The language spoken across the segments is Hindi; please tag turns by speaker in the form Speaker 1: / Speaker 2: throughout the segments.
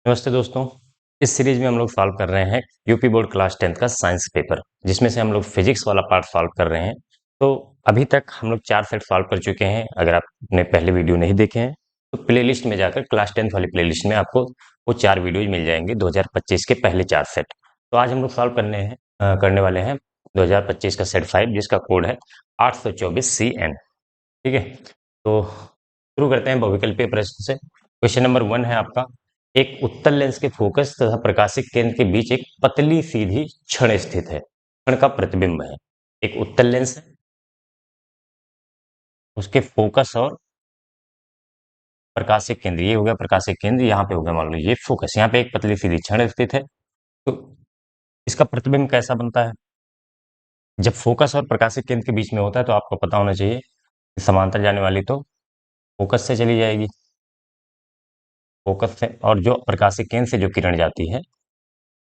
Speaker 1: नमस्ते दोस्तों। इस सीरीज में हम लोग सॉल्व कर रहे हैं यूपी बोर्ड क्लास 10th का साइंस पेपर, जिसमें से हम लोग फिजिक्स वाला पार्ट सॉल्व कर रहे हैं। तो अभी तक हम लोग 4 सेट सॉल्व कर चुके हैं। अगर आपने पहले वीडियो नहीं देखे हैं तो प्लेलिस्ट में जाकर क्लास 10th वाली प्लेलिस्ट में आपको वो 4 वीडियोज मिल जाएंगे 2025 के पहले 4 सेट। तो आज हम लोग सॉल्व करने वाले हैं 2025 का सेट 5, जिसका कोड है 824CN। ठीक है, तो शुरू करते हैं बहुविकल्पीय प्रश्न से। क्वेश्चन नंबर 1 है आपका, एक उत्तल लेंस के फोकस तथा प्रकाशिक केंद्र के बीच एक पतली सीधी छड़ स्थित है। छड़ का प्रतिबिंब है। एक उत्तल लेंस है, उसके फोकस और प्रकाशिक केंद्र, ये हो गया प्रकाशिक केंद्र, यहाँ पे हो गया मान लो ये फोकस। यहाँ पे एक पतली सीधी छड़ स्थित है। तो इसका प्रतिबिंब कैसा बनता है? जब फोकस और प्रकाशिक केंद्र के बीच में होता है तो आपको पता होना चाहिए कि समांतर जाने वाली तो फोकस से चली जाएगी, फोकस से, और जो प्रकाशिक केंद्र से जो किरण जाती है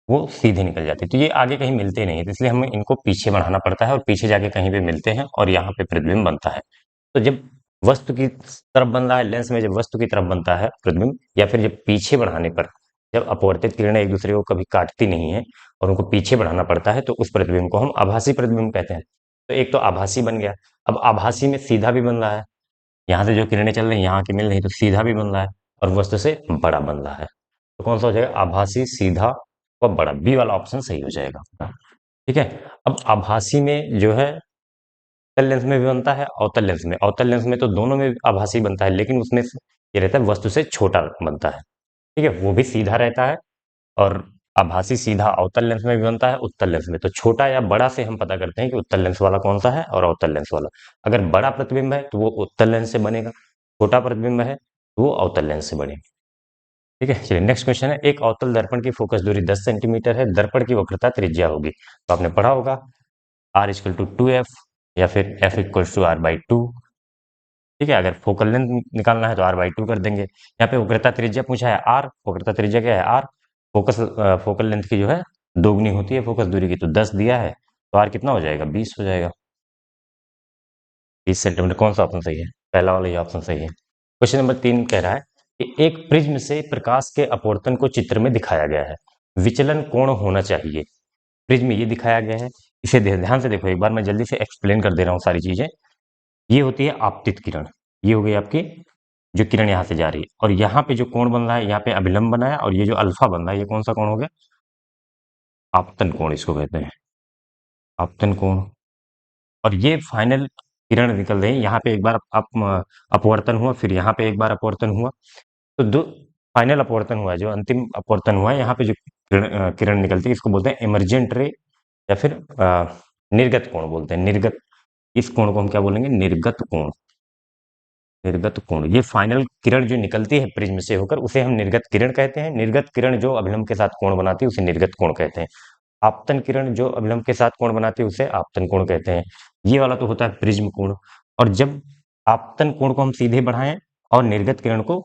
Speaker 1: वो सीधे निकल जाती है। तो ये आगे कहीं मिलते नहीं है, तो इसलिए हमें इनको पीछे बढ़ाना पड़ता है और पीछे जाके कहीं पे मिलते हैं और यहाँ पे प्रतिबिंब बनता है। तो जब वस्तु की तरफ बन रहा है, लेंस में जब वस्तु की तरफ बनता है प्रतिबिंब, या फिर जब पीछे बढ़ाने पर, जब अपवर्तित किरणें एक दूसरे को कभी काटती नहीं है और उनको पीछे बढ़ाना पड़ता है, तो उस प्रतिबिंब को हम आभासी प्रतिबिंब कहते हैं। तो एक तो आभासी बन गया। अब आभासी में सीधा भी बन रहा है, यहाँ से जो किरणें चल रही हैं यहाँ की मिल रही, तो सीधा भी बन रहा है और वस्तु से बड़ा बन रहा है। तो कौन सा हो जाएगा? आभासी, सीधा व बड़ा। बी वाला ऑप्शन सही हो जाएगा आपका। ठीक है। अब आभासी में जो है तल लेंस में भी बनता है, अवतल लेंस में। अवतल लेंस में तो दोनों में आभासी बनता है, लेकिन उसमें ये रहता है वस्तु से छोटा बनता है। ठीक है, वो भी सीधा रहता है। और आभासी सीधा अवतल लेंस में भी बनता है, उत्तल लेंस में। तो छोटा या बड़ा से हम पता करते हैं कि उत्तल लेंस वाला कौन सा है और अवतल लेंस वाला। अगर बड़ा प्रतिबिंब है तो वो उत्तल लेंस से बनेगा, छोटा प्रतिबिंब है तो वो अवतल लेंस से बनेगा। ठीक है, चलिए नेक्स्ट क्वेश्चन है, एक अवतल दर्पण की फोकस दूरी 10 सेंटीमीटर है, दर्पण की वक्रता त्रिज्या होगी। तो आपने पढ़ा होगा R इक्वल टू 2F या फिर F इक्वल टू R/2। ठीक है, अगर फोकल लेंथ निकालना है तो R/2 कर देंगे। यहाँ पे वक्रता त्रिज्या पूछा है R, वक्रता त्रिज्या क्या है? R। फोकस फोकल लेंथ की जो है दोगुनी होती है फोकस दूरी की, तो 10 दिया है तो R कितना हो जाएगा? 20 हो जाएगा। 20 सेंटीमीटर। कौन सा ऑप्शन सही है? पहला वाला ही ऑप्शन सही है। क्वेश्चन नंबर 3 कह रहा है कि एक प्रिज्म से प्रकाश के अपवर्तन को चित्र में दिखाया गया है, विचलन कोण होना चाहिए। प्रिज्म ये दिखाया गया है, इसे ध्यान से देखो एक बार, मैं जल्दी से एक्सप्लेन कर दे रहा हूँ सारी चीजें। ये होती है आपतित किरण, ये हो गई आपकी जो किरण यहाँ से जा रही है, और यहाँ पे जो कोण बन रहा है, यहाँ पे अभिलंब बना है, और ये जो अल्फा बन रहा है, ये कौन सा कोण हो गया? आपतन कोण इसको कहते हैं, आपतन कोण। और ये फाइनल किरण निकल रही है, यहाँ पे एक बार अपवर्तन हुआ, फिर यहाँ पे एक बार अपवर्तन हुआ, तो दो फाइनल अपवर्तन हुआ है, जो अंतिम अपवर्तन हुआ है, यहाँ पे जो किरण निकलती है इसको बोलते हैं इमर्जेंट रे, या फिर निर्गत कोण बोलते हैं। निर्गत, इस कोण को हम क्या बोलेंगे? निर्गत कोण। निर्गत कोण, ये फाइनल किरण जो निकलती है प्रिज्म से होकर, उसे हम निर्गत किरण कहते हैं। निर्गत किरण जो अभिलंब के साथ कोण बनाती है उसे निर्गत कोण कहते हैं। आपतन किरण जो अभिलंब के साथ कोण बनाती है उसे आपतन कोण कहते हैं। ये वाला तो होता है प्रिज्म कोण। और जब आपतन कोण को हम सीधे बढ़ाएं और निर्गत किरण को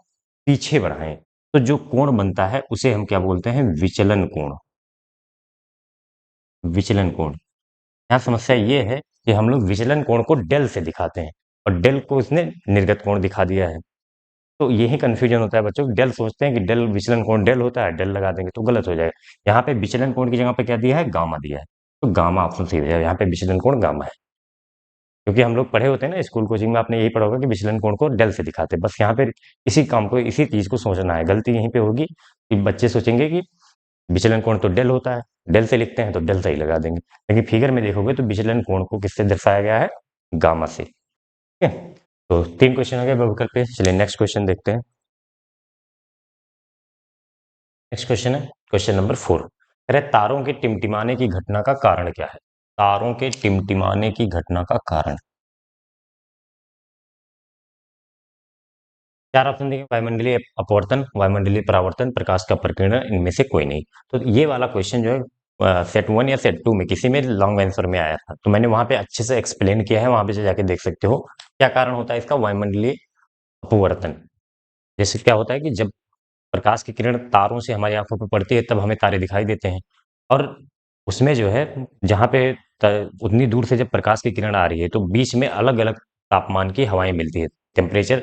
Speaker 1: पीछे बढ़ाएं, तो जो कोण बनता है उसे हम क्या बोलते हैं? विचलन कोण। विचलन कोण। यहाँ समस्या ये है कि हम लोग विचलन कोण को डेल से दिखाते हैं, और डेल को इसने निर्गत कोण दिखा दिया है। तो यही कंफ्यूजन होता है बच्चों। डेल सोचते हैं कि डेल विचलन कोण डेल होता है, डेल लगा देंगे तो गलत हो जाएगा। यहाँ पे विचलन कोण की जगह पे क्या दिया है? गामा दिया है। तो गामा ऑप्शन सही है, यहाँ पे विचलन कोण गामा है। क्योंकि हम लोग पढ़े होते हैं ना स्कूल कोचिंग में, आपने यही पढ़ा होगा कि विचलन कोण को डेल से दिखाते हैं। बस यहाँ पे इसी काम को, इसी चीज को सोचना है। गलती यहीं पे होगी कि बच्चे सोचेंगे कि विचलन कोण तो डेल होता है, डेल से लिखते हैं तो डेल सही लगा देंगे। लेकिन फिगर में देखोगे तो विचलन कोण को किससे दर्शाया गया है? गामा से। ठीक है, तो 3 क्वेश्चन हो गए बहुविकल्प पे। चलिए नेक्स्ट क्वेश्चन देखते हैं। नेक्स्ट क्वेश्चन है क्वेश्चन नंबर 4। अरे तारों के टिमटिमाने की घटना का कारण क्या है? तारों के टिमटिमाने की घटना का कारण। 4 ऑप्शन देंगे, वायुमंडलीय अपवर्तन, वायुमंडलीय परावर्तन, प्रकाश का प्रकीर्णन, इनमें से कोई नहीं। तो ये वाला क्वेश्चन जो है सेट 1 या सेट 2 में किसी में लॉन्ग आंसर में आया था, तो मैंने वहां पे अच्छे से एक्सप्लेन किया है, वहां पे जाके देख सकते हो क्या कारण होता है इसका। वायुमंडलीय अपवर्तन, जैसे क्या होता है कि जब प्रकाश की किरण तारों से हमारी आंखों पर पड़ती है तब हमें तारे दिखाई देते हैं, और उसमें जो है जहाँ पे उतनी दूर से जब प्रकाश की किरण आ रही है तो बीच में अलग अलग तापमान की हवाएं मिलती है, टेम्परेचर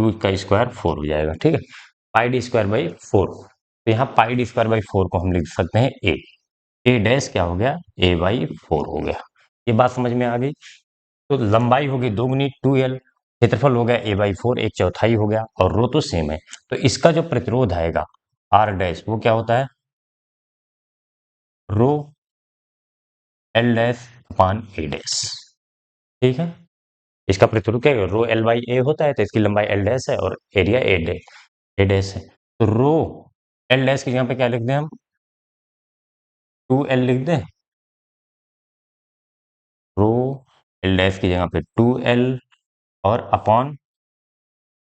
Speaker 1: 2 का स्क्वायर 4 हो जाएगा, ठीक है। पाई डी स्क्वायर बाई 4, तो यहाँ पाई डी स्क्वायर बाई 4 को हम लिख सकते हैं ए डैश क्या हो गया, ए बाई 4 हो गया। ये बात समझ में आ गई। तो लंबाई होगी 2 गुनी 2l, क्षेत्रफल हो गया ए बाई 4, एक चौथाई हो गया, और रो तो सेम है। तो इसका जो प्रतिरोध आएगा आर डैश, वो क्या होता है, रो एल डैश अपान ए डैश, ठीक है। इसका प्रतिरोध क्या है, रो एल बाई ए होता है, तो इसकी लंबाई एल डैश है और एरिया ए डैश है। तो रो एल डैश की जगह पे क्या लिख दें हम, 2l लिख दें। रो एल डैश की जगह पे 2l और अपॉन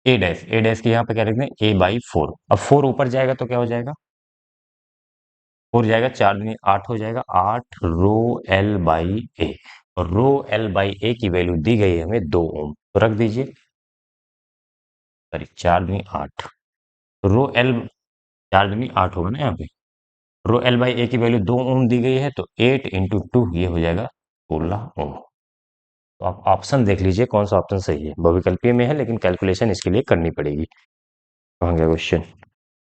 Speaker 1: ए डैश की यहाँ पे क्या लिख दें, ए बाई 4। अब 4 ऊपर जाएगा तो क्या हो जाएगा, 4 जाएगा, 4 दूनी 8 हो जाएगा, 8 रो एल बाई ए। और रो एल बाई ए की वैल्यू दी गई है हमें 2 ओम, तो रख दीजिए, सॉरी 4 दूनी 8, रो एल 4 दूनी 8 होगा ना यहाँ पे। रो एल बाई ए की वैल्यू 2 ओम दी गई है, तो 8 इंटू 2 ये हो जाएगा 16 ओम। तो आप ऑप्शन देख लीजिए कौन सा ऑप्शन सही है, बहुविकल्पीय में है लेकिन कैलकुलेशन इसके लिए करनी पड़ेगी। कहाँ गया क्वेश्चन,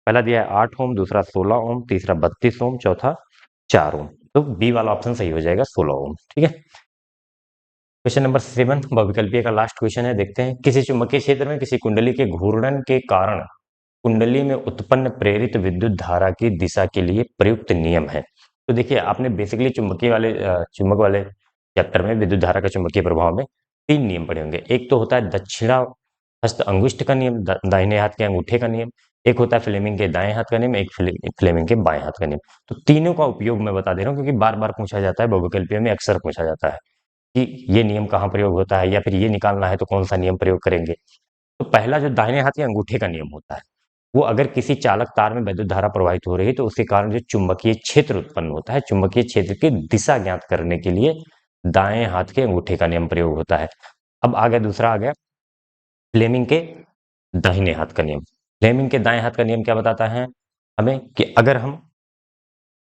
Speaker 1: पहला दिया है 8 ओम, दूसरा 16 ओम, तीसरा 32 ओम, चौथा 4 ओम। तो बी वाला ऑप्शन सही हो जाएगा, 16 ओम, ठीक है। क्वेश्चन नंबर 7 बहुविकल्पीय का लास्ट क्वेश्चन है, देखते हैं। किसी चुंबकीय क्षेत्र में किसी कुंडली के घूर्णन के कारण कुंडली में उत्पन्न प्रेरित विद्युत धारा की दिशा के लिए प्रयुक्त नियम है। तो देखिए, आपने बेसिकली चुंबक वाले चैप्टर में विद्युत धारा का चुंबकीय प्रभाव में 3 नियम पढ़े होंगे। एक तो होता है दक्षिणा हस्त अंगुष्ठ का नियम, दाहिने हाथ के अंगूठे का नियम। एक होता है फ्लेमिंग के दाएं हाथ का नियम, एक फ्लेमिंग के बाएं हाथ का नियम। तो तीनों का उपयोग मैं बता दे रहा हूँ, क्योंकि बार बार पूछा जाता है, बहुविकल्पीय में अक्सर पूछा जाता है कि ये नियम कहाँ प्रयोग होता है, या फिर ये निकालना है तो कौन सा नियम प्रयोग करेंगे। तो पहला जो दाहिने हाथ के अंगूठे का नियम होता है, वो अगर किसी चालक तार में विद्युत धारा प्रवाहित हो रही है तो उसके कारण जो चुंबकीय क्षेत्र उत्पन्न होता है, चुंबकीय क्षेत्र की दिशा ज्ञात करने के लिए दाएं हाथ के अंगूठे का नियम प्रयोग होता है। अब आ गया दूसरा, आ गया फ्लेमिंग के दाहिने हाथ का नियम। फ्लेमिंग के दाएं हाथ का नियम क्या बताता है हमें, कि अगर हम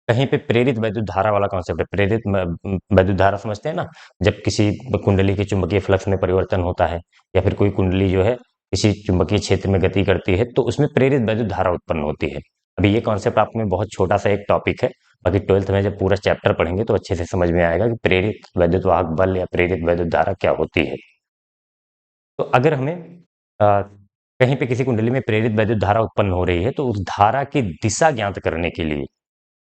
Speaker 1: कहीं पे प्रेरित वैद्युत धारा वाला कॉन्सेप्ट है, प्रेरित वैद्युत धारा समझते हैं ना, जब किसी कुंडली के चुंबकीय फ्लक्स में परिवर्तन होता है, या फिर कोई कुंडली जो है किसी चुंबकीय क्षेत्र में गति करती है, तो उसमें प्रेरित वैद्युत धारा उत्पन्न होती है। अभी ये कॉन्सेप्ट आप में बहुत छोटा सा एक टॉपिक है, बाकी 12th में जब पूरा चैप्टर पढ़ेंगे तो अच्छे से समझ में आएगा कि प्रेरित वैद्युत वाहक बल या प्रेरित वैद्युत धारा क्या होती है। तो अगर हमें कहीं पे किसी कुंडली में प्रेरित वैद्युत धारा उत्पन्न हो रही है, तो उस धारा की दिशा ज्ञात करने के लिए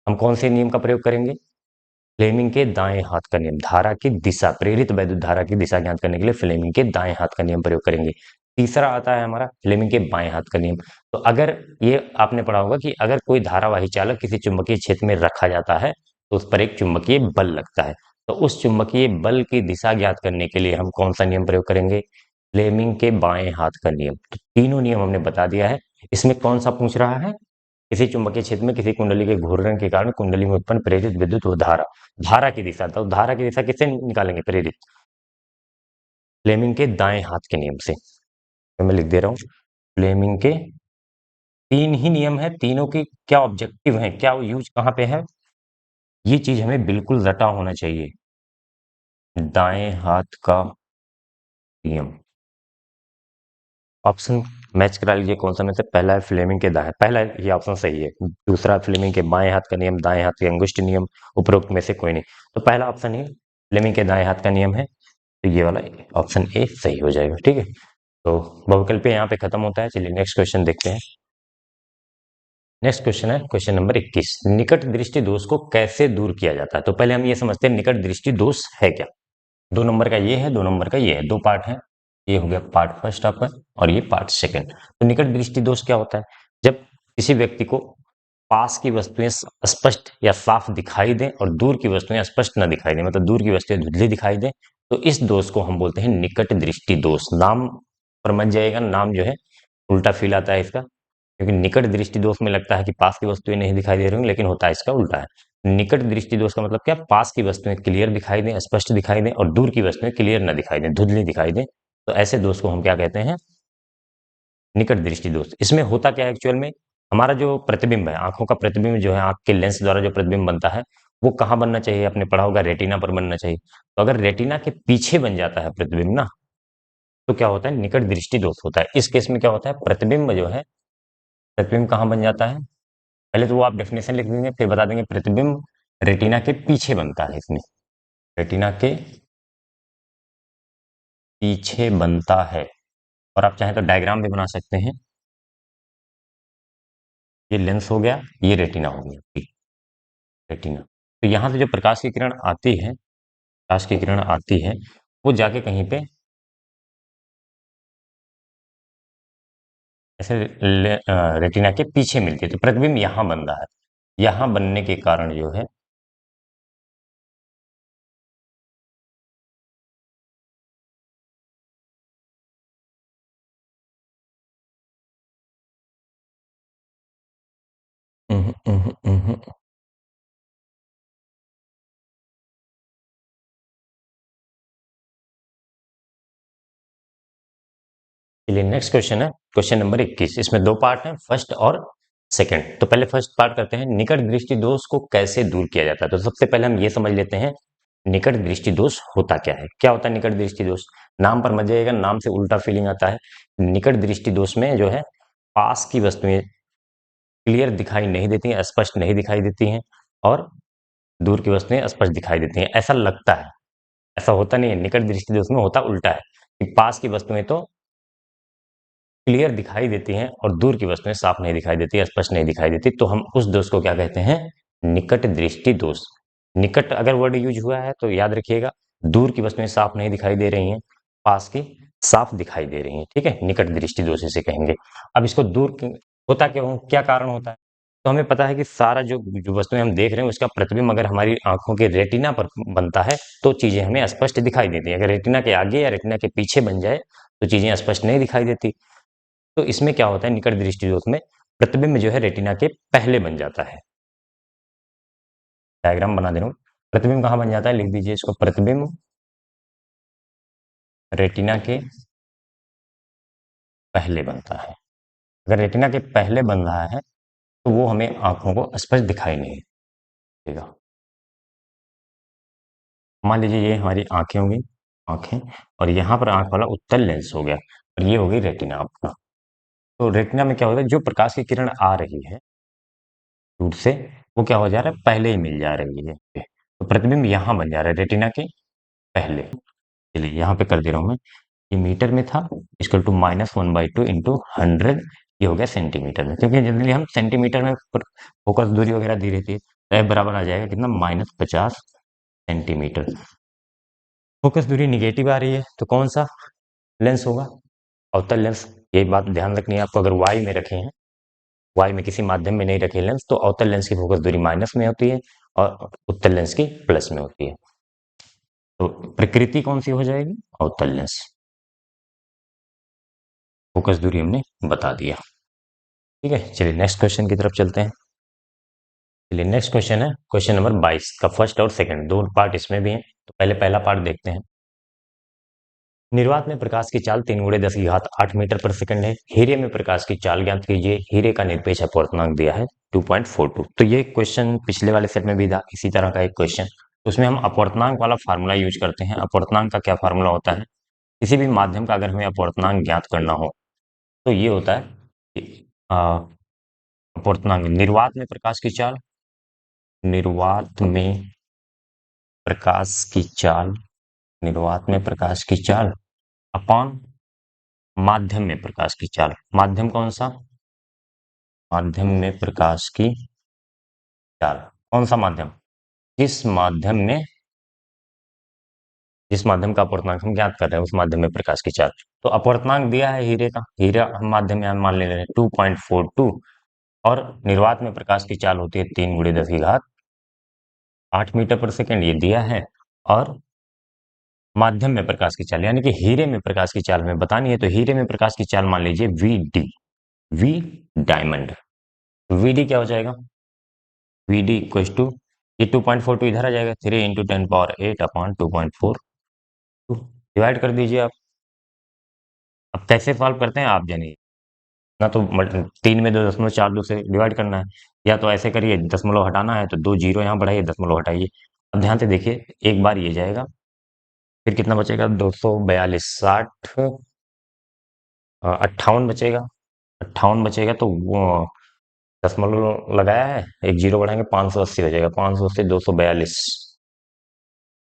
Speaker 1: हम कौन से नियम का प्रयोग करेंगे, फ्लेमिंग के दाएं हाथ का नियम। धारा की दिशा, प्रेरित वैद्युत धारा की दिशा ज्ञात करने के लिए फ्लेमिंग के दाएं हाथ का नियम प्रयोग करेंगे। तीसरा आता है हमारा फ्लेमिंग के बाएं हाथ का नियम। तो अगर ये आपने पढ़ा होगा कि अगर कोई धारावाही चालक किसी चुंबकीय क्षेत्र में रखा जाता है तो उस पर एक चुंबकीय बल लगता है, तो उस चुंबकीय बल की दिशा ज्ञात करने के लिए हम कौन सा नियम प्रयोग करेंगे, फ्लेमिंग के बाएं हाथ का नियम। तो तीनों नियम हमने बता दिया है। इसमें कौन सा पूछ रहा है, किसी चुंबकीय क्षेत्र में किसी कुंडली के घूर्णन के कारण कुंडली में उत्पन्न प्रेरित विद्युत धारा, धारा की दिशा। तो धारा की दिशा किससे निकालेंगे, प्रेरित, फ्लेमिंग के दाएं हाथ के नियम से। तो मैं लिख दे रहा हूं, फ्लेमिंग के 3 ही नियम है, तीनों के क्या ऑब्जेक्टिव है, क्या यूज कहां पे है, ये चीज हमें बिल्कुल रटा होना चाहिए। दाएं हाथ का नियम, ऑप्शन मैच करा लीजिए कौन सा में से। पहला है फ्लेमिंग के दाएं, पहला ये ऑप्शन सही है। दूसरा फ्लेमिंग के बाएं हाथ का नियम, दाएं हाथ के अंगुष्ठ नियम, उपरोक्त में से कोई नहीं। तो पहला ऑप्शन ही फ्लेमिंग के दाएं हाथ का नियम है, तो ये वाला ऑप्शन ए सही हो जाएगा, ठीक है। तो बहुविकल्पीय यहाँ पे खत्म होता है। चलिए नेक्स्ट क्वेश्चन देखते हैं। नेक्स्ट क्वेश्चन है क्वेश्चन नंबर 21, निकट दृष्टि दोष को कैसे दूर किया जाता है। तो पहले हम ये समझते हैं निकट दृष्टि दोष है क्या। 2 नंबर का ये है, 2 नंबर का ये है, 2 पार्ट है। ये हो गया पार्ट फर्स्ट आपका, और ये पार्ट सेकंड। तो निकट दृष्टि दोष क्या होता है, जब किसी व्यक्ति को पास की वस्तुएं स्पष्ट या साफ दिखाई दें और दूर की वस्तुएं स्पष्ट न दिखाई दें, मतलब दूर की वस्तुएं धुंधली दिखाई दें, तो इस दोष को हम बोलते हैं निकट दृष्टि दोष। नाम पर मत जाइएगा, नाम जो है उल्टा फील आता है इसका, क्योंकि निकट दृष्टि दोष में लगता है कि पास की वस्तुएं नहीं दिखाई दे रही होंगी, लेकिन होता है इसका उल्टा है। निकट दृष्टि दोष का मतलब क्या, पास की वस्तुएं क्लियर दिखाई दें, स्पष्ट दिखाई दें, और दूर की वस्तुएं क्लियर न दिखाई दें, धुंधली दिखाई दें। तो ऐसे दोष को हम क्या कहते हैं, निकट दृष्टि दोष। इसमें होता क्या है एक्चुअल में, हमारा जो प्रतिबिंब है, आंखों का प्रतिबिंब जो है, आंख के लेंस द्वारा जो प्रतिबिंब बनता है, वो कहाँ बनना चाहिए, आपने पढ़ा होगा रेटिना पर बनना चाहिए। तो अगर रेटिना के पीछे बन जाता है प्रतिबिंब ना, तो क्या होता है, निकट दृष्टि दोष होता है। इस केस में क्या होता है, प्रतिबिंब जो है, प्रतिबिंब कहाँ बन जाता है, पहले तो वो आप डेफिनेशन लिख देंगे, फिर बता देंगे प्रतिबिंब रेटिना के पीछे बनता है। इसमें रेटिना के पीछे बनता है, और आप चाहें तो डायग्राम भी बना सकते हैं। ये लेंस हो गया, ये रेटिना हो गया, ठीक, रेटिना। तो यहाँ से जो प्रकाश की किरण आती है, प्रकाश की किरण आती है, वो जाके कहीं पे ऐसे रेटिना के पीछे मिलती है, तो प्रतिबिंब यहाँ बन रहा है। यहाँ बनने के कारण जो है, उहुँ, उहुँ, उहुँ। चलिए नेक्स्ट क्वेश्चन है, क्वेश्चन नंबर 21। इसमें दो पार्ट हैं, फर्स्ट और सेकंड। तो पहले फर्स्ट पार्ट करते हैं, निकट दृष्टि दोष को कैसे दूर किया जाता है। तो सबसे पहले हम ये समझ लेते हैं निकट दृष्टि दोष होता क्या है। क्या होता है निकट दृष्टि दोष, नाम पर मत जाइएगा, नाम से उल्टा फीलिंग आता है। निकट दृष्टि दोष में जो है, पास की वस्तुएं क्लियर दिखाई नहीं देती हैं, स्पष्ट नहीं दिखाई देती हैं, और दूर की वस्तुएं स्पष्ट दिखाई देती हैं, ऐसा लगता है। ऐसा होता नहीं है, निकट दृष्टि दोष में होता उल्टा है कि पास की वस्तुएं तो क्लियर दिखाई देती हैं और दूर की वस्तुएं साफ नहीं दिखाई देती, स्पष्ट नहीं दिखाई देती। तो हम उस दोष को क्या कहते हैं, निकट दृष्टि दोष। निकट अगर वर्ड यूज हुआ है तो याद रखिएगा, दूर की वस्तुएं साफ नहीं दिखाई दे रही हैं, पास की साफ दिखाई दे रही हैं, ठीक है, निकट दृष्टि दोष इसे कहेंगे। अब इसको होता क्यों, क्या कारण होता है। तो हमें पता है कि सारा जो जो वस्तुएं हम देख रहे हैं उसका प्रतिबिंब अगर हमारी आंखों के रेटिना पर बनता है तो चीजें हमें स्पष्ट दिखाई देती हैं। अगर रेटिना के आगे या रेटिना के पीछे बन जाए तो चीजें स्पष्ट नहीं दिखाई देती। तो इसमें क्या होता है, निकट दृष्टि दोष में प्रतिबिंब जो है रेटिना के पहले बन जाता है। डायग्राम बना दे रहा हूं, प्रतिबिंब कहां बन जाता है, लिख दीजिए इसको, प्रतिबिंब रेटिना के पहले बनता है। अगर रेटिना के पहले बन रहा है तो वो हमें आंखों को स्पष्ट दिखाई नहीं देगा। मान लीजिए ये हमारी आंखें होंगी, आंखें, और यहाँ पर आंख वाला उत्तल लेंस हो गया, और ये हो गई रेटिना आपका। तो रेटिना में क्या होता है, जो प्रकाश की किरण आ रही है दूर से, वो क्या हो जा रहा है, पहले ही मिल जा रही है। तो प्रतिबिंब यहाँ बन जा रहा है रेटिना के पहले। चलिए यहाँ पे कर दे रहा हूँ मैं, ये मीटर में था, इक्वल टू -1/2 इंटू 100, ये हो गया सेंटीमीटर में, क्योंकि जनरली हम सेंटीमीटर में फोकस दूरी वगैरह दी रहती है। तो F बराबर आ जाएगा कितना, -50 सेंटीमीटर। फोकस दूरी निगेटिव आ रही है तो कौन सा लेंस होगा, अवतल लेंस। ये बात ध्यान रखनी है आपको, अगर वाई में रखे हैं, वाई में किसी माध्यम में नहीं रखे लेंस, तो अवतल लेंस की फोकस दूरी माइनस में होती है और उत्तल लेंस की प्लस में होती है। तो प्रकृति कौन सी हो जाएगी, अवतल लेंस। फोकस दूरी हमने बता दिया, ठीक है। चलिए नेक्स्ट क्वेश्चन की तरफ चलते हैं। चलिए नेक्स्ट क्वेश्चन है, क्वेश्चन नंबर 22 का फर्स्ट और सेकंड दो पार्ट इसमें भी हैं। तो पहले पहला पार्ट देखते हैं। निर्वात में प्रकाश की चाल 3 × 10⁸ मीटर पर सेकंड है। हीरे में प्रकाश की चाल ज्ञात कीजिए। हीरे का निरपेक्ष अपवर्तनांक दिया है 2.42। तो ये क्वेश्चन पिछले वाले सेट में भी था, इसी तरह का एक क्वेश्चन। उसमें हम अपवर्तनांक वाला फार्मूला यूज करते हैं। अपवर्तनांक का क्या फार्मूला होता है, किसी भी माध्यम का अगर हमें अपवर्तनांक ज्ञात करना हो तो ये होता है कि अपवर्तनांक निर्वात में प्रकाश की चाल, निर्वात में प्रकाश की चाल, निर्वात में प्रकाश की चाल अपॉन माध्यम में प्रकाश की चाल। माध्यम कौन सा, माध्यम में प्रकाश की चाल, कौन सा माध्यम, जिस माध्यम में, जिस माध्यम का अपवर्तनांक हम ज्ञात कर रहे हैं उस माध्यम में प्रकाश की चाल। तो अपवर्तनांक दिया है हीरे का, हीरा हम माध्यम में हम मान ले रहे हैं 2.42, और निर्वात में प्रकाश की चाल होती है 3 × 10⁸ मीटर पर सेकेंड, ये दिया है। और माध्यम में प्रकाश की चाल यानी कि हीरे में प्रकाश की चाल हमें बतानी है, तो हीरे में प्रकाश की चाल मान लीजिए V D, V diamond. V D क्या हो जाएगा, वी डी इक्व टू, ये 2.42 इधर आ जाएगा, 3 × 10⁸ अपॉन 2.42, डिवाइड कर दीजिए आप। अब कैसे सॉल्व करते हैं आप जानिए ना, तो 3 में 2.42 से डिवाइड करना है, या तो ऐसे करिए, दशमलव हटाना है तो 2 जीरो यहाँ बढ़ाइए, दशमलव हटाइए। अब ध्यान से देखिए, एक बार ये जाएगा, फिर कितना बचेगा, 242, 60 58 बचेगा। 58 बचेगा तो वो दशमलव लगाया है, एक जीरो बढ़ाएंगे 580 हो जाएगा, 580 242,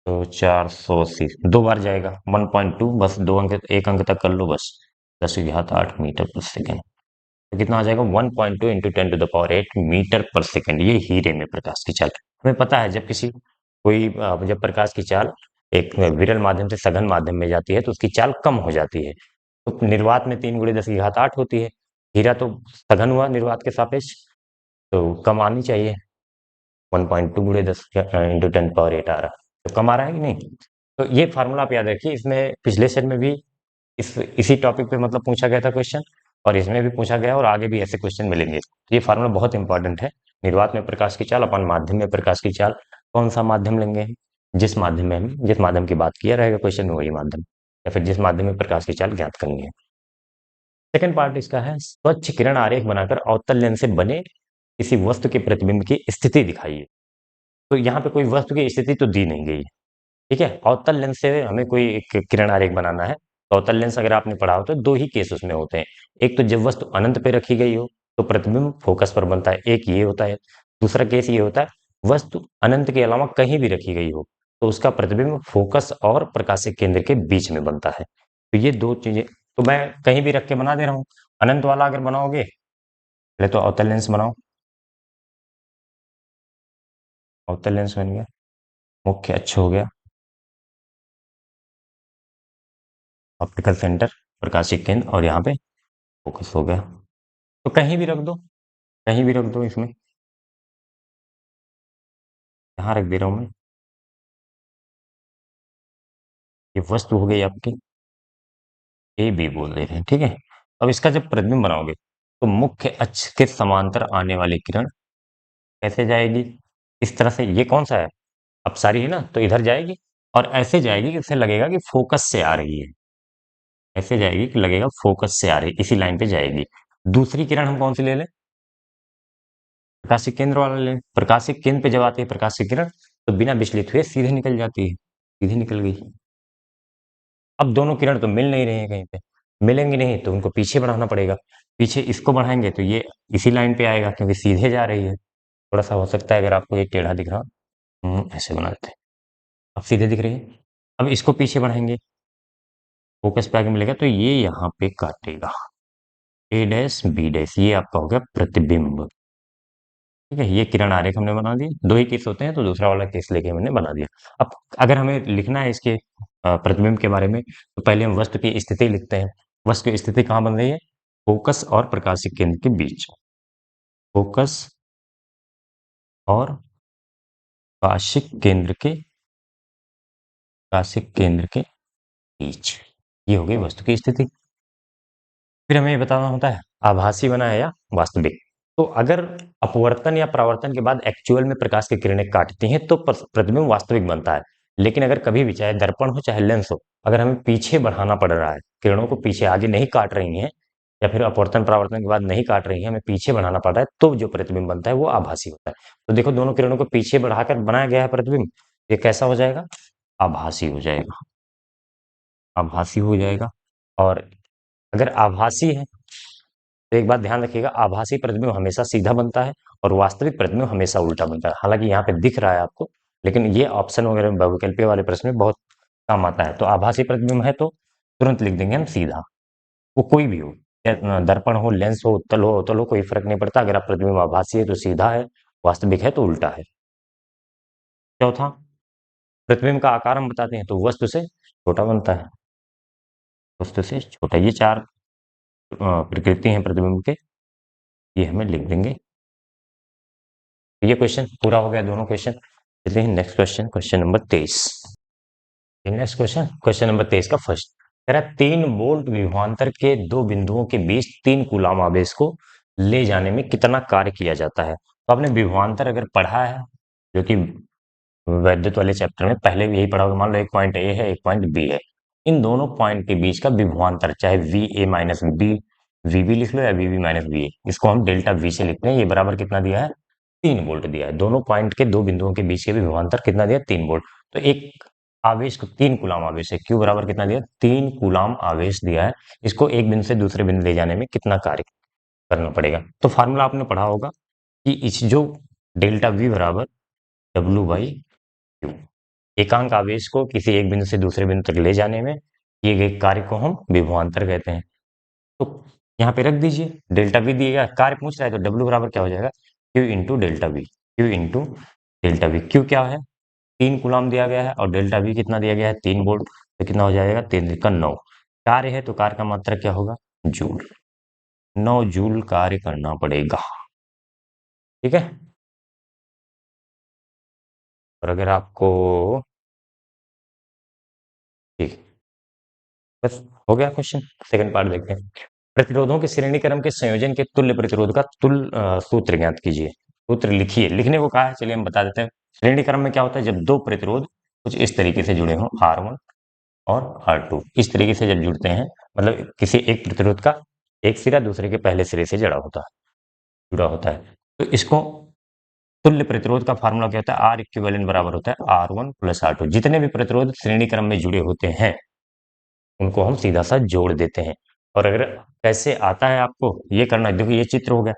Speaker 1: तो 480 दो बार जाएगा 1.2, बस दो अंक, एक अंक तक कर लो बस, 10 की घात 8 मीटर पर सेकेंड। तो कितना आ जाएगा 1.2 into 10 to the power 8 metre पर सेकेंड। ये हीरे में प्रकाश की चाल। हमें पता है जब किसी कोई जब प्रकाश की चाल एक विरल माध्यम से सघन माध्यम में जाती है तो उसकी चाल कम हो जाती है। तो निर्वात में 3 × 10 की घात 8 होती है। हीरा तो सघन हुआ निर्वात के सापेक्ष, तो कम आनी चाहिए। 1.2 × 10 इंटू 10 to the power 8 आ रहा है, तो कम आ रहा है कि नहीं। तो ये फार्मूला आप याद रखिए। इसमें पिछले सेट में भी इसी टॉपिक पे मतलब पूछा गया था क्वेश्चन, और इसमें भी पूछा गया और आगे भी ऐसे क्वेश्चन मिलेंगे। तो ये फार्मूला बहुत इंपॉर्टेंट है। निर्वात में प्रकाश की चाल अपन माध्यम में प्रकाश की चाल, कौन सा माध्यम लेंगे, जिस माध्यम की बात किया रहेगा क्वेश्चन में वही माध्यम, या फिर जिस माध्यम में प्रकाश की चाल ज्ञात करनी है। सेकंड पार्ट इसका है, स्वच्छ किरण आरेख बनाकर अवतल लेंस से बने किसी वस्तु के प्रतिबिंब की स्थिति दिखाइए। तो यहाँ पे कोई वस्तु की स्थिति तो दी नहीं गई है, ठीक है। अवतल लेंस से हमें कोई एक किरण आरेख बनाना है। तो अवतल लेंस अगर आपने पढ़ा हो तो दो ही केस उसमें होते हैं। एक तो जब वस्तु अनंत पे रखी गई हो तो प्रतिबिंब फोकस पर बनता है, एक ये होता है। दूसरा केस ये होता है, वस्तु अनंत के अलावा कहीं भी रखी गई हो तो उसका प्रतिबिंब फोकस और प्रकाशिक केंद्र के बीच में बनता है। तो ये दो चीजें, तो मैं कहीं भी रख के बना दे रहा हूँ। अनंत वाला अगर बनाओगे, पहले तो अवतल लेंस बनाओ। अवतल लेंस बन गया, मुख्य अक्ष हो गया, ऑप्टिकल सेंटर प्रकाशिक केंद्र, और यहाँ पे फोकस हो गया। तो कहीं भी रख दो, कहीं भी रख दो इसमें, यहाँ रख दे रहा हूं मैं। ये वस्तु हो गई आपकी, ए बी बोल दे रहे हैं, ठीक है। अब इसका जब प्रतिबिंब बनाओगे तो मुख्य अक्ष के समांतर आने वाली किरण कैसे जाएगी, इस तरह से। ये कौन सा है, अपसारी है ना, तो इधर जाएगी और ऐसे जाएगी कि इसे लगेगा कि फोकस से आ रही है। ऐसे जाएगी कि लगेगा फोकस से आ रही है, इसी लाइन पे जाएगी। दूसरी किरण हम कौन सी ले लें, प्रकाशिक केंद्र वाला लें। प्रकाशिक केंद्र पे जब आती है प्रकाशिक किरण तो बिना विचलित हुए सीधे निकल जाती है, सीधे निकल गई। अब दोनों किरण तो मिल नहीं रहे हैं कहीं पे, मिलेंगे नहीं तो उनको पीछे बढ़ाना पड़ेगा। पीछे इसको बढ़ाएंगे तो ये इसी लाइन पे आएगा क्योंकि सीधे जा रही है। थोड़ा सा हो सकता है अगर आपको ये टेढ़ा दिख रहा, ऐसे बना देते हैं। अब सीधे दिख रही है। अब इसको पीछे बढ़ाएंगे, फोकस पे आगे मिलेगा तो ये यहाँ पे काटेगा, ए डैश बी डैश, ये आपका हो गया प्रतिबिंब। ठीक है, ये किरण आरेख हमने बना दिया। दो ही केस होते हैं तो दूसरा वाला केस लेके हमने बना दिया। अब अगर हमें लिखना है इसके प्रतिबिंब के बारे में तो पहले हम वस्तु की स्थिति लिखते हैं। वस्तु की स्थिति कहाँ बन रही है, फोकस और प्रकाशिक केंद्र के बीच। फोकस और प्रकाशिक केंद्र के बीच, ये हो गई वस्तु की स्थिति। फिर हमें ये बताना होता है आभासी बना है या वास्तविक। तो अगर अपवर्तन या परावर्तन के बाद एक्चुअल में प्रकाश की किरणें काटती हैं तो प्रतिबिंब वास्तविक बनता है। लेकिन अगर कभी भी चाहे दर्पण हो चाहे लेंस हो, अगर हमें पीछे बढ़ाना पड़ रहा है, किरणों को पीछे आगे नहीं काट रही हैं, या फिर अपवर्तन परावर्तन के बाद नहीं काट रही है, हमें पीछे बढ़ाना पड़ रहा है, तो जो प्रतिबिंब बनता है वो आभासी होता है। तो देखो दोनों किरणों को पीछे बढ़ाकर बनाया गया है प्रतिबिंब, ये कैसा हो जाएगा, आभासी हो जाएगा, आभासी हो जाएगा। और अगर आभासी है तो एक बात ध्यान रखिएगा, आभासी प्रतिबिंब हमेशा सीधा बनता है और वास्तविक प्रतिबिंब हमेशा उल्टा बनता है। हालांकि यहाँ पे दिख रहा है आपको, लेकिन ये ऑप्शन वगैरह में बहुविकल्पीय वाले प्रश्न में बहुत काम आता है। तो आभासी प्रतिबिंब है तो तुरंत लिख देंगे हम सीधा, वो कोई भी हो, या दर्पण हो, लेंस हो, उत्तल हो, अवतल हो, कोई फर्क नहीं पड़ता। अगर आप प्रतिबिंब आभासी है तो सीधा है, वास्तविक है तो उल्टा है। चौथा, प्रतिबिंब का आकार हम बताते हैं तो वस्तु से छोटा बनता है, वस्तु से छोटा। ये चार प्रकृति हैं प्रतिबिंब के, ये हमें लिख देंगे। ये क्वेश्चन पूरा हो गया, दोनों क्वेश्चन। चलिए next question, question number 23। Next question, question number 23 का फर्स्ट कह रहा है 3 वोल्ट विभवांतर के दो बिंदुओं के बीच 3 कूलाम आवेश को ले जाने में कितना कार्य किया जाता है। तो आपने विभवांतर अगर पढ़ा है, जो कि वैद्युत वाले चैप्टर में पहले भी यही पढ़ा होगा। मान लो एक पॉइंट ए है, एक पॉइंट बी है, इन दोनों पॉइंट के बीच का विभवांतर चाहे V A minus B, V B लिख लो या वी बी माइनस बी, इसको हम डेल्टा वी से लिखते हैं। ये बराबर कितना दिया है, 3 वोल्ट दिया है। दोनों पॉइंट के दो बिंदुओं के बीच के विभवांतर कितना दिया, 3 वोल्ट। तो एक आवेश को 3 कूलाम आवेश है, Q बराबर कितना दिया, 3 कूलाम आवेश दिया है। इसको एक बिंदु से दूसरे बिंदु ले जाने में कितना कार्य करना पड़ेगा। तो फार्मूला आपने पढ़ा होगा कि इस जो डेल्टा V बराबर W/Q, एकांक आवेश को किसी एक बिंदु से दूसरे बिंदु तक ले जाने में किए गए कार्य को हम विभवांतर कहते हैं। तो यहाँ पे रख दीजिए, डेल्टा V दिएगा, कार्य पूछ रहा है तो W बराबर क्या हो जाएगा, Q into delta V। Q into delta V, Q क्या है, 3 कूलाम दिया गया है और डेल्टा V कितना दिया गया है, 3 वोल्ट। तो कितना हो जाएगा, 3 का 9। कार्य है तो कार्य का मात्रा क्या होगा, जूल। 9 जूल कार्य करना पड़ेगा। ठीक है। और अगर आपको, ठीक, बस हो गया क्वेश्चन। सेकंड पार्ट देखते हैं। प्रतिरोधों के श्रेणी क्रम के संयोजन के तुल्य प्रतिरोध का सूत्र ज्ञात कीजिए। सूत्र लिखिए, लिखने को कहा है, चलिए हम बता देते हैं। श्रेणी क्रम में क्या होता है, जब दो प्रतिरोध कुछ इस तरीके से जुड़े हों, R1 और R2 इस तरीके से जब जुड़ते हैं, मतलब किसी एक प्रतिरोध का एक सिरा दूसरे के पहले सिरे से जुड़ा होता है, तो इसको तुल्य प्रतिरोध का फार्मूला क्या होता है, आर इक्विवेलेंट बराबर होता है R1 प्लस R2। जितने भी प्रतिरोध श्रेणी क्रम में जुड़े होते हैं उनको हम सीधा सा जोड़ देते हैं। और अगर कैसे आता है आपको ये करना है, देखो ये चित्र हो गया,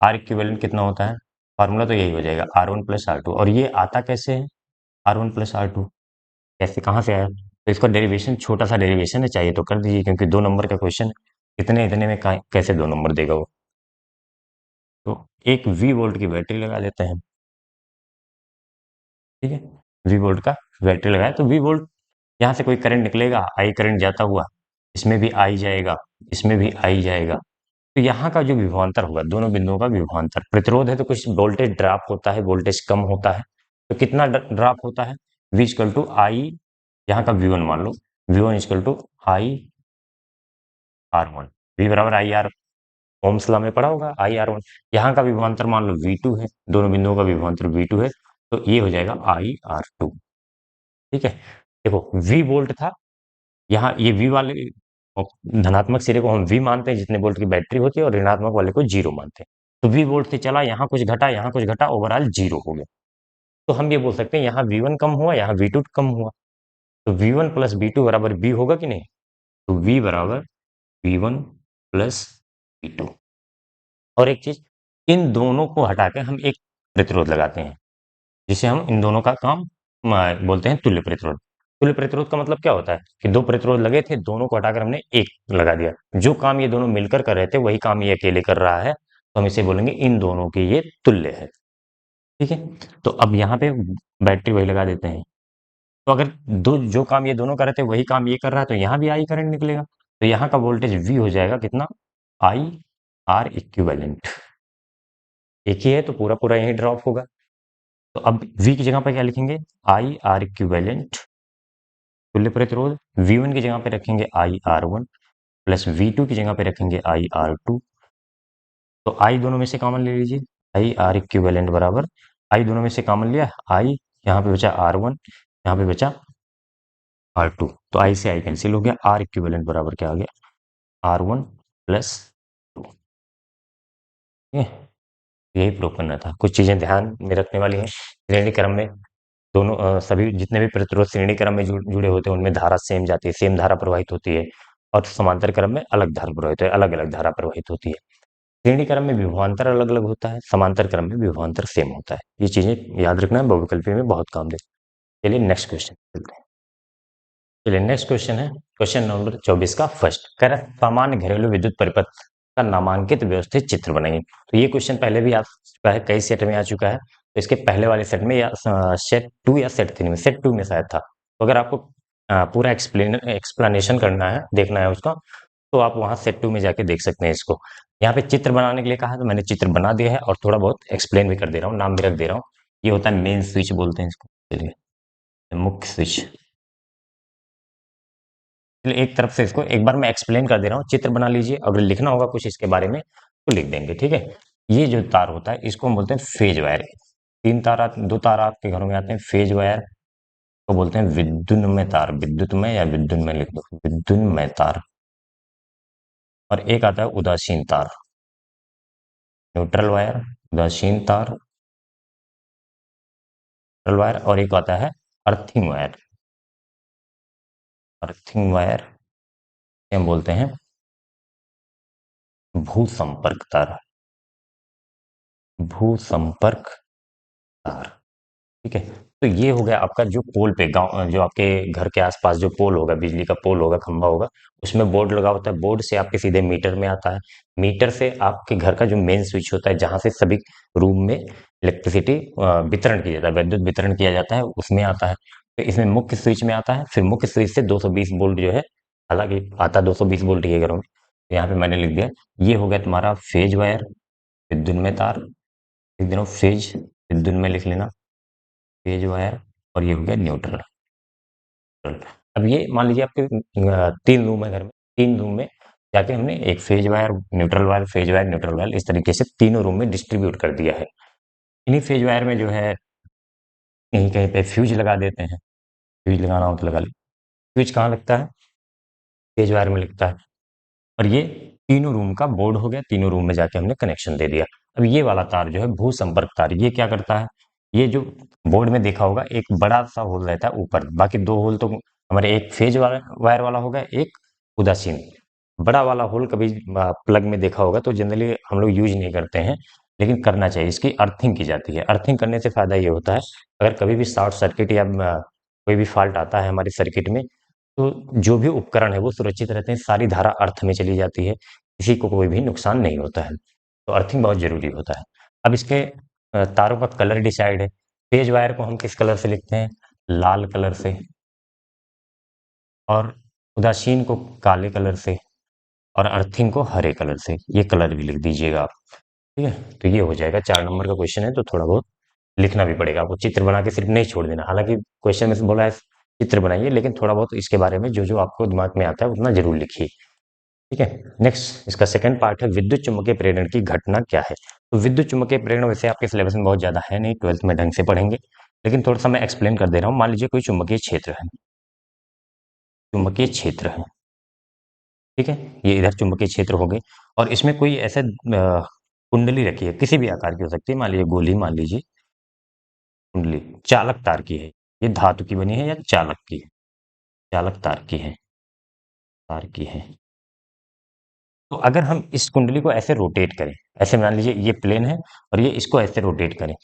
Speaker 1: आर इक्विवेलेंट कितना होता है, फार्मूला तो यही हो जाएगा R1 प्लस R2। और ये आता कैसे है, R1 प्लस R2 कैसे, कहाँ से आया, तो इसका डेरिवेशन, छोटा सा डेरिवेशन है, चाहिए तो कर दीजिए, क्योंकि 2 नंबर का क्वेश्चन इतने इतने में कैसे 2 नंबर देगा वो। तो एक V वोल्ट की बैटरी लगा देते हैं, ठीक है, V वोल्ट का बैटरी लगाए तो V वोल्ट, यहाँ से कोई करंट निकलेगा, आई करंट जाता हुआ, इसमें भी आई जाएगा, इसमें भी आई जाएगा। तो यहाँ का जो विभवांतर होगा, दोनों बिंदुओं का विभवांतर, प्रतिरोध है तो कुछ वोल्टेज ड्रॉप होता है, वोल्टेज कम होता है, तो कितना ड्रॉप होता है, V इक्वल टू आई, यहाँ का V1 मान लो, V1 equal to I R1, V बराबर आई आर, ओम्स लॉ में पढ़ा होगा, आई R1। यहाँ का विभवांतर मान लो V2 है, दोनों बिंदुओं का विभवांतर V2 है, तो ये हो जाएगा आई R2। ठीक है, देखो V वोल्ट था, यहाँ ये V वाले धनात्मक सिरे को हम V मानते हैं जितने वोल्ट की बैटरी होती है, और ऋणात्मक वाले को जीरो मानते हैं। तो V वोल्ट से चला, यहाँ कुछ घटा, यहाँ कुछ घटा, ओवरऑल जीरो हो गया। तो हम ये बोल सकते हैं यहाँ V1 कम हुआ, यहाँ V2 कम हुआ, तो V1 प्लस V2 बराबर V होगा कि नहीं, तो V बराबर V1 प्लस V2। और एक चीज, इन दोनों को हटा के हम एक प्रतिरोध लगाते हैं, जिसे हम इन दोनों का काम बोलते हैं तुल्य प्रतिरोध। तुल्य प्रतिरोध का मतलब क्या होता है कि दो प्रतिरोध लगे थे, दोनों को हटाकर हमने एक लगा दिया, जो काम ये दोनों मिलकर कर रहे थे वही काम ये अकेले कर रहा है, तो हम इसे बोलेंगे इन दोनों के ये तुल्य है। ठीक है, तो अब यहाँ पे बैटरी वही लगा देते हैं, तो अगर दो जो काम ये दोनों कर रहे थे वही काम ये कर रहा है, तो यहाँ भी आई करंट निकलेगा, तो यहाँ का वोल्टेज V हो जाएगा कितना, आई आर इक्विवेलेंट। एक ही है तो पूरा पूरा यही ड्रॉप होगा। तो अब V की जगह पर क्या लिखेंगे, आई आर इक्विवेलेंट तुल्य प्रतिरोध, V1 की जगह पे रखेंगे आई R1 प्लस V2 की जगह पे रखेंगे आई R2। तो आई दोनों में से कॉमन ले लीजिए, आई आर इक्विवेलेंट बराबर, आई दोनों में से कॉमन लिया, आई यहाँ पे बचा R1, यहाँ पे बचा R2, तो आई से आई कैंसिल हो गया, आर इक्विवेलेंट बराबर क्या आ गया, R1 प्लस 2। ठीक है, यही प्रूव करना था। कुछ चीजें ध्यान में रखने वाली हैं, श्रेणी क्रम में दोनों सभी जितने भी प्रतिरोध श्रेणी क्रम में जुड़े होते हैं उनमें धारा सेम जाती है, सेम धारा प्रवाहित होती है, और समांतर क्रम में अलग धारा प्रवाहित है, अलग अलग धारा प्रवाहित होती है। श्रेणी क्रम में विभवांतर अलग अलग होता है, समांतर क्रम में विभवांतर सेम होता है। ये चीजें याद रखना है, बहुविकल्पी में बहुत काम दे। चलिए नेक्स्ट क्वेश्चन चलते हैं। चलिए नेक्स्ट क्वेश्चन है, क्वेश्चन नंबर 24 का फर्स्ट, कह रहा है सामान्य घरेलू विद्युत परिपथ का नामांकित व्यवस्थित चित्र बनाइए। तो ये क्वेश्चन पहले भी आ चुका है, कई सेट में आ चुका है, तो इसके पहले वाले सेट में या सेट 2 या सेट 3 में, सेट 2 में शायद था। तो अगर आपको पूरा एक्सप्लेनेशन करना है, देखना है उसका, तो आप वहाँ सेट 2 में जाके देख सकते हैं इसको। यहाँ पे चित्र बनाने के लिए कहा है, तो मैंने चित्र बना दिया है और थोड़ा बहुत एक्सप्लेन भी कर दे रहा हूँ, नाम भी रख दे रहा हूँ। ये होता है मेन स्विच बोलते हैं इसको, चलिए मुख्य स्विच। चलिए एक तरफ से इसको एक बार मैं एक्सप्लेन कर दे रहा हूँ, चित्र बना लीजिए, अगर लिखना होगा कुछ इसके बारे में तो लिख देंगे। ठीक है, ये जो तार होता है इसको हम बोलते हैं फेज वायर। 2 तार आपके घरों में आते हैं, फेज वायर को बोलते हैं विद्युन्मय तार, विद्युत में या विद्युन्मय लिख दो, विद्युन्मय तार। और एक आता है उदासीन तार, न्यूट्रल वायर, उदासीन तार, न्यूट्रल वायर, और एक आता है अर्थिंग वायर। अर्थिंग वायर हम बोलते हैं भू संपर्क तार। भू संपर्क तार, ठीक है। तो ये हो गया आपका जो पोल पे गांव, जो आपके घर के आसपास जो पोल होगा, बिजली का पोल होगा, खंभा होगा, उसमें बोर्ड लगा होता है। बोर्ड से आपके सीधे मीटर में आता है। मीटर से आपके घर का जो मेन स्विच होता है, जहां से सभी रूम में इलेक्ट्रिसिटी वितरण किया जाता है, विद्युत वितरण किया जाता है, उसमें आता है। तो इसमें मुख्य स्विच में आता है। फिर मुख्य स्विच से 220 वोल्ट जो है, हालांकि आता 220 वोल्ट ही है घरों में, तो यहाँ पे मैंने लिख दिया। ये हो गया तुम्हारा फेज वायर, विद्युत में तार, लिख देना फेज, विद्युत में लिख लेना फेज वायर। और ये हो गया न्यूट्रल। अब ये मान लीजिए आपके 3 रूम है घर में, 3 रूम में जाके हमने एक phase wire, neutral wire, phase wire, neutral wire, इस तरीके से तीनों रूम में डिस्ट्रीब्यूट कर दिया है। इन्हीं फेज वायर में जो है कहीं कहीं पे फ्यूज लगा देते हैं। फ्यूज लगाना हो तो लगा ली। फ्यूज कहाँ लगता है? फेज वायर में लगता है। और ये तीनों रूम का बोर्ड हो गया, तीनों रूम में जाके हमने कनेक्शन दे दिया। अब ये वाला तार जो है भू संपर्क तार, ये क्या करता है? ये जो बोर्ड में देखा होगा, एक बड़ा सा होल रहता है ऊपर, बाकी 2 होल तो हमारे एक फेज वाला वायर वाला होगा, एक उदासीन। बड़ा वाला होल कभी प्लग में देखा होगा, तो जनरली हम लोग यूज नहीं करते हैं, लेकिन करना चाहिए। इसकी अर्थिंग की जाती है। अर्थिंग करने से फायदा ये होता है, अगर कभी भी शॉर्ट सर्किट या कोई भी फॉल्ट आता है हमारे सर्किट में, तो जो भी उपकरण है वो सुरक्षित रहते हैं, सारी धारा अर्थ में चली जाती है, किसी को कोई भी नुकसान नहीं होता है। तो अर्थिंग बहुत जरूरी होता है। अब इसके तारों का कलर डिसाइड है। फेज वायर को हम किस कलर से लिखते हैं? लाल कलर से। और उदासीन को काले कलर से। और अर्थिंग को हरे कलर से। ये कलर भी लिख दीजिएगा आप, ठीक है। तो ये हो जाएगा, 4 नंबर का क्वेश्चन है, तो थोड़ा बहुत लिखना भी पड़ेगा आपको, चित्र बना के सिर्फ नहीं छोड़ देना। हालांकि क्वेश्चन में से बोला है चित्र बनाइए, लेकिन थोड़ा बहुत इसके बारे में जो जो आपको दिमाग में आता है उतना जरूर लिखिए, ठीक है। नेक्स्ट इसका सेकंड पार्ट है, विद्युत चुम्बकीय प्रेरण की घटना क्या है। तो विद्युत चुम्बकीय प्रेरण वैसे आपके सिलेबस में बहुत ज्यादा है नहीं, 12th में ढंग से पढ़ेंगे, लेकिन थोड़ा सा मैं एक्सप्लेन कर दे रहा हूँ। मान लीजिए कोई चुंबकीय क्षेत्र है, चुंबकीय क्षेत्र है, ठीक है। ये इधर चुंबकीय क्षेत्र हो गए, और इसमें कोई ऐसे कुंडली रखी है, किसी भी आकार की हो सकती है, मान लीजिए गोली, मान लीजिए कुंडली चालक तार की है। ये धातु की बनी है या चालक की है? चालक तार की है, तार की है। तो अगर हम इस कुंडली को ऐसे रोटेट करें, ऐसे मान लीजिए ये प्लेन है और ये इसको ऐसे रोटेट करें,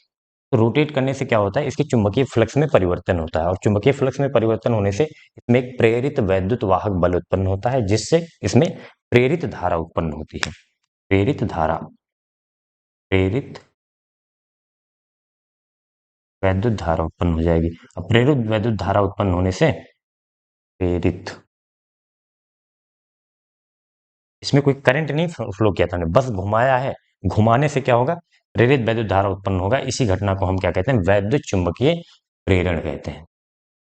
Speaker 1: तो रोटेट करने से क्या होता है? इसके चुंबकीय फ्लक्स में परिवर्तन होता है, और चुंबकीय फ्लक्स में परिवर्तन होने से इसमें एक प्रेरित वैद्युत वाहक बल उत्पन्न होता है, जिससे इसमें प्रेरित धारा उत्पन्न होती है। प्रेरित धारा, प्रेरित वैद्युत धारा उत्पन्न हो जाएगी। अब प्रेरित वैद्युत धारा उत्पन्न होने से प्रेरित, इसमें कोई करंट नहीं फ्लो किया था, बस घुमाया है। घुमाने से क्या होगा? प्रेरित वैद्युत धारा उत्पन्न होगा। इसी घटना को हम क्या कहते हैं? वैद्युत चुंबकीय प्रेरण कहते हैं,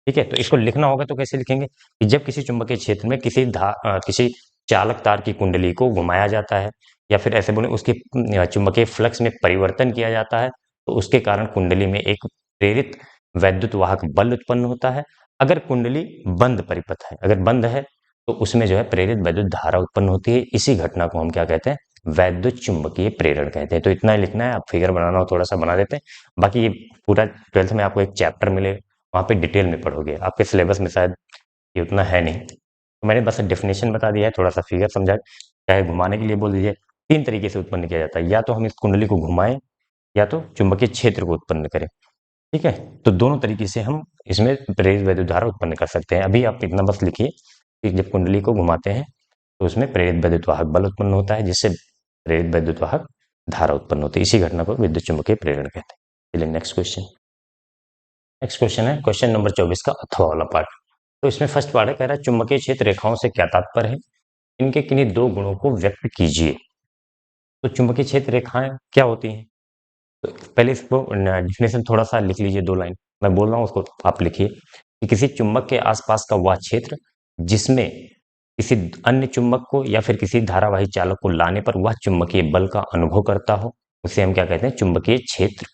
Speaker 1: ठीक है। तो इसको लिखना होगा तो कैसे लिखेंगे कि जब किसी चुंबकीय क्षेत्र में किसी चालक तार की कुंडली को घुमाया जाता है, या फिर ऐसे बोले उसके चुंबकीय फ्लक्स में परिवर्तन किया जाता है, तो उसके कारण कुंडली में एक प्रेरित वैद्युत वाहक बल उत्पन्न होता है। अगर कुंडली बंद परिपथ है, अगर बंद है, तो उसमें जो है प्रेरित वैद्युत धारा उत्पन्न होती है। इसी घटना को हम क्या कहते हैं? वैद्युत चुंबकीय प्रेरण कहते हैं। तो इतना ही लिखना है। आप फिगर बनाना हो थोड़ा सा बना देते हैं, बाकी ये पूरा 12th में आपको एक चैप्टर मिले, वहाँ पे डिटेल में पढ़ोगे। आपके सिलेबस में शायद ये उतना है नहीं, तो मैंने बस डेफिनेशन बता दिया है, थोड़ा सा फिगर समझा। चाहे घुमाने के लिए बोल दीजिए, 3 तरीके से उत्पन्न किया जाता है, या तो हम इस कुंडली को घुमाएं, या तो चुंबकीय क्षेत्र को उत्पन्न करें, ठीक है। तो दोनों तरीके से हम इसमें प्रेरित वैद्युत धारा उत्पन्न कर सकते हैं। अभी आप इतना बस लिखिए कि जब कुंडली को घुमाते हैं, तो उसमें प्रेरित वैद्युत वाहक बल उत्पन्न होता है, जिससे प्रेरित वैद्युत वाहक धारा उत्पन्न होती है। इसी घटना को विद्युत चुंबकीय प्रेरण कहते हैं। चलिए नेक्स्ट क्वेश्चन। नेक्स्ट क्वेश्चन है क्वेश्चन नंबर 24 का अथवा वाला पार्ट। तो इसमें फर्स्ट पार्ट है, कह रहा है चुंबकीय क्षेत्र रेखाओं से क्या तात्पर्य है? इनके किन्हीं 2 गुणों को व्यक्त कीजिए। तो चुंबकीय क्षेत्र रेखाएं क्या होती हैं? तो पहले इसको डेफिनेशन थोड़ा सा लिख लीजिए, 2 लाइन मैं बोल रहा हूँ, उसको आप लिखिए कि किसी चुंबक के आसपास का वह क्षेत्र जिसमें किसी अन्य चुंबक को या फिर किसी धारावाही चालक को लाने पर वह चुंबकीय बल का अनुभव करता हो, उसे हम क्या कहते हैं? चुंबकीय क्षेत्र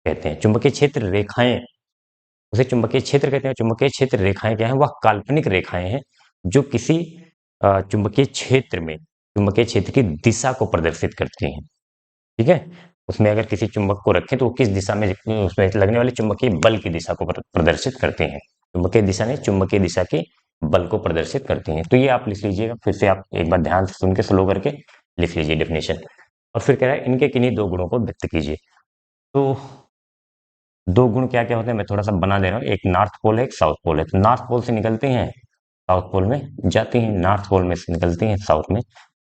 Speaker 1: कहते हैं। चुंबकीय क्षेत्र रेखाएं, उसे चुंबकीय क्षेत्र कहते हैं। चुंबकीय क्षेत्र रेखाएं क्या है? वह काल्पनिक रेखाएं हैं जो किसी चुंबकीय क्षेत्र में चुंबकीय क्षेत्र की दिशा को प्रदर्शित करती हैं, ठीक है। उसमें अगर किसी चुंबक को रखें तो वो किस दिशा में, उसमें लगने वाले चुंबकीय बल की दिशा को प्रदर्शित करते हैं। चुंबकीय दिशा नहीं, चुंबकीय दिशा की बल को प्रदर्शित करती हैं। तो ये आप लिख लीजिएगा, फिर से आप एक बार ध्यान से सुन के स्लो करके लिख लीजिए डेफिनेशन। और फिर कह रहा है इनके किन्हीं दो गुणों को व्यक्त कीजिए। तो दो गुण क्या क्या होते हैं मैं थोड़ा सा बना दे रहा हूँ। एक नॉर्थ पोल है, एक साउथ पोल है। तो नॉर्थ पोल से निकलती हैं, साउथ पोल में जाती हैं, नॉर्थ पोल में से निकलती हैं, साउथ में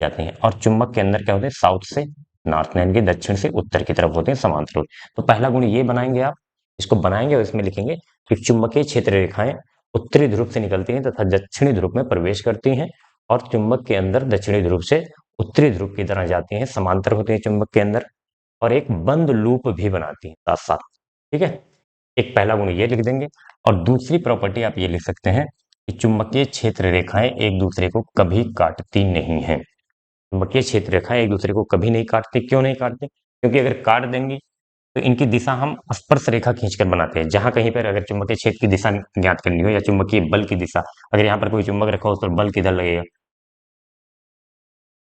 Speaker 1: जाती हैं। और चुंबक के अंदर क्या होते हैं, साउथ से नॉर्थ यानी कि दक्षिण से उत्तर की तरफ होते हैं समांतर होते हैं। तो पहला गुण ये बनाएंगे आप, इसको बनाएंगे और इसमें लिखेंगे कि चुंबकीय क्षेत्र रेखाएं उत्तरी ध्रुव से निकलती हैं तथा दक्षिणी ध्रुव में प्रवेश करती हैं, और चुंबक के अंदर दक्षिणी ध्रुव से उत्तरी ध्रुव की तरह जाती हैं, समांतर होती हैं चुंबक के अंदर, और एक बंद लूप भी बनाती हैं साथ साथ। ठीक है, एक पहला गुण ये लिख देंगे। और दूसरी प्रॉपर्टी आप ये लिख सकते हैं कि चुंबकीय क्षेत्र रेखाएं एक दूसरे को कभी काटती नहीं हैं। चुंबकीय क्षेत्र रेखाएं एक दूसरे को कभी नहीं काटती। क्यों नहीं काटती? क्योंकि अगर काट देंगी तो इनकी दिशा हम स्पर्श रेखा खींचकर बनाते हैं। जहां कहीं पर अगर चुंबकीय क्षेत्र की दिशा ज्ञात करनी हो या चुंबकीय बल की दिशा, अगर यहाँ पर कोई चुंबक रखा हो उस पर बल किधर लगेगा,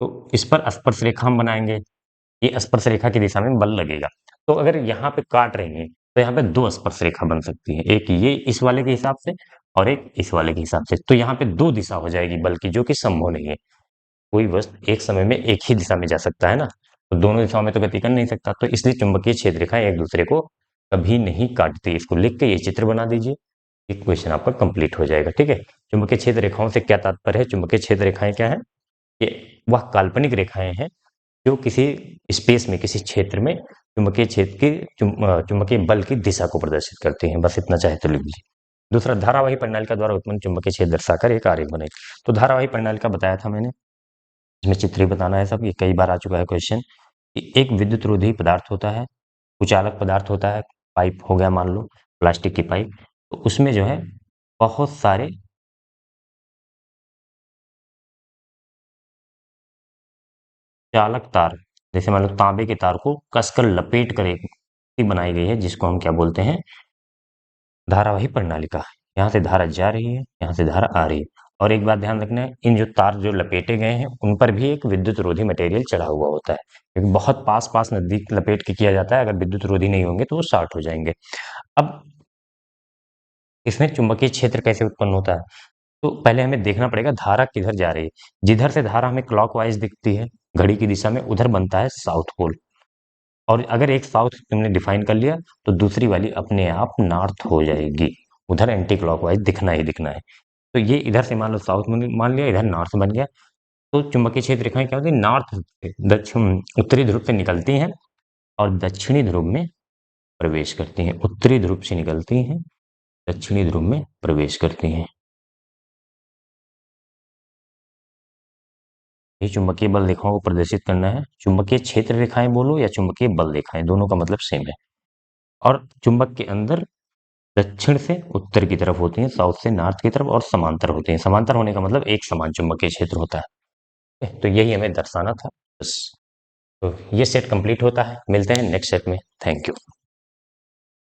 Speaker 1: तो इस पर स्पर्श रेखा हम बनाएंगे, ये स्पर्श रेखा की दिशा में बल लगेगा। तो अगर यहाँ पे काट रही है तो यहाँ पे दो स्पर्श रेखा बन सकती है, एक ये इस वाले के हिसाब से और एक इस वाले के हिसाब से। तो यहाँ पे दो दिशा हो जाएगी बल की, जो कि संभव नहीं है। कोई वस्तु एक समय में एक ही दिशा में जा सकता है ना, तो दोनों दिशाओं में तो गति कर नहीं सकता। तो इसलिए चुंबकीय क्षेत्र रेखाएं एक दूसरे को कभी नहीं काटती। इसको लिख के ये चित्र बना दीजिए, एक क्वेश्चन आपका कंप्लीट हो जाएगा। ठीक है, चुंबकीय क्षेत्र रेखाओं से क्या तात्पर्य है? चुंबकीय क्षेत्र रेखाएं क्या है? ये वह काल्पनिक रेखाएं हैं जो किसी स्पेस में, किसी क्षेत्र में चुंबकीय क्षेत्र की चुंबकीय बल की दिशा को प्रदर्शित करती हैं। बस इतना चाहे तो लिख लीजिए। दूसरा, धारावाही प्रणाली द्वारा उत्पन्न चुंबकीय क्षेत्र दर्शाकर एक आरेख बने। तो धारावाही प्रणाली का बताया था मैंने, इसमें चित्र ही बताना है सब। ये कई बार आ चुका है क्वेश्चन कि एक विद्युत रोधी पदार्थ होता है, कुचालक पदार्थ होता है, पाइप हो गया मान लो, प्लास्टिक की पाइप। तो उसमें जो है बहुत सारे चालक तार, जैसे मान लो तांबे के तार को कसकर लपेट कर एक बनाई गई है, जिसको हम क्या बोलते हैं, धारावाही प्रणालिका। यहाँ से धारा जा रही है, यहाँ से धारा आ रही है। और एक बात ध्यान रखना है, इन जो तार जो लपेटे गए हैं उन पर भी एक विद्युत रोधी मटेरियल चढ़ा हुआ होता है, क्योंकि बहुत पास पास नजदीक लपेट के किया जाता है। अगर विद्युत रोधी नहीं होंगे तो वो शॉर्ट हो जाएंगे। अब इसमें चुंबकीय क्षेत्र कैसे उत्पन्न होता है, तो पहले हमें देखना पड़ेगा धारा किधर जा रही है। जिधर से धारा हमें क्लॉकवाइज दिखती है घड़ी की दिशा में, उधर बनता है साउथ पोल। और अगर एक साउथ तुमने डिफाइन कर लिया तो दूसरी वाली अपने आप नॉर्थ हो जाएगी, उधर एंटी क्लॉकवाइज दिखना ही दिखना है। तो ये इधर से मान लो साउथ मान लिया, इधर नॉर्थ बन गया। तो चुंबकीय क्षेत्र रेखाएं क्या होती है, नॉर्थ से दक्षिण उत्तरी ध्रुव से निकलती हैं और दक्षिणी ध्रुव में प्रवेश करती हैं। उत्तरी ध्रुव से निकलती हैं, दक्षिणी ध्रुव में प्रवेश करती हैं। ये चुंबकीय बल रेखाओं को प्रदर्शित करना है। चुंबकीय क्षेत्र रेखाएं बोलो या चुंबकीय बल रेखाएं, दोनों का मतलब सेम है। और चुंबक के अंदर दक्षिण से उत्तर की तरफ होती हैं, साउथ से नॉर्थ की तरफ, और समांतर होते हैं। समांतर होने का मतलब एक समान चुंबकीय क्षेत्र होता है। तो यही हमें दर्शाना था बस। तो ये सेट कंप्लीट होता है, मिलते हैं नेक्स्ट सेट में। Thank you.